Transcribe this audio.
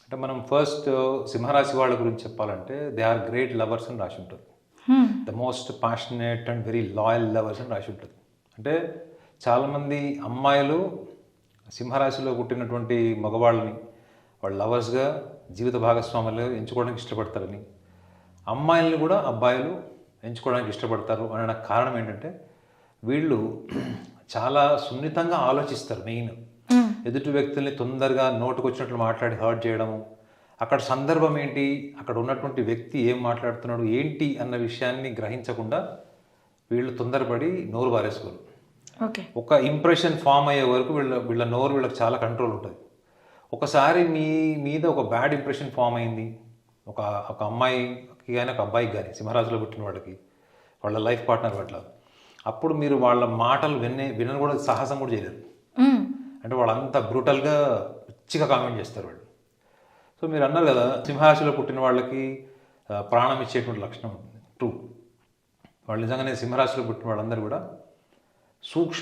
అంటే మనం ఫస్ట్ సింహరాశి వాళ్ళ గురించి చెప్పాలంటే దే ఆర్ గ్రేట్ లవర్స్ అని రాసి ఉంటుంది. The most passionate and very loyal lovers అని రాసి ఉంటుంది. అంటే చాలామంది అమ్మాయిలు సింహరాశిలో పుట్టినటువంటి మగవాళ్ళని వాళ్ళ లవర్స్గా జీవిత భాగస్వాములు ఎంచుకోవడానికి ఇష్టపడతారని, అమ్మాయిల్ని కూడా అబ్బాయిలు ఎంచుకోవడానికి ఇష్టపడతారు అనే కారణం ఏంటంటే వీళ్ళు చాలా సున్నితంగా ఆలోచిస్తారు. మెయిన్ ఎదుటి వ్యక్తుల్ని తొందరగా నోటుకు వచ్చినట్లు మాట్లాడి హర్ట్ చేయడము, అక్కడ సందర్భం ఏంటి, అక్కడ ఉన్నటువంటి వ్యక్తి ఏం మాట్లాడుతున్నాడు ఏంటి అన్న విషయాన్ని గ్రహించకుండా వీళ్ళు తొందరపడి నోరు పారేసుకోరు. ఓకే. ఒక ఇంప్రెషన్ ఫామ్ అయ్యే వరకు వీళ్ళ నోరు వీళ్ళకి చాలా కంట్రోల్ ఉంటుంది. ఒకసారి మీ మీద ఒక బ్యాడ్ ఇంప్రెషన్ ఫామ్ అయింది, ఒక ఒక అమ్మాయికి కానీ ఒక అబ్బాయికి కానీ సింహరాశిలో పుట్టిన వాళ్ళకి వాళ్ళ లైఫ్ పార్ట్నర్ పట్ల, అప్పుడు మీరు వాళ్ళ మాటలు వినని కూడా సాహసం కూడా చేయలేరు. అంటే వాళ్ళంతా బ్రూటల్గా పిచ్చిగా కామెంట్ చేస్తారు వాళ్ళు. సో మీరు అన్నారు కదా సింహరాశిలో పుట్టిన వాళ్ళకి ప్రాణం ఇచ్చేటువంటి లక్షణం ఉంటుంది. ట్రూ. వాళ్ళు నిజంగానే సింహరాశిలో పుట్టిన వాళ్ళందరూ కూడా సూక్ష్మ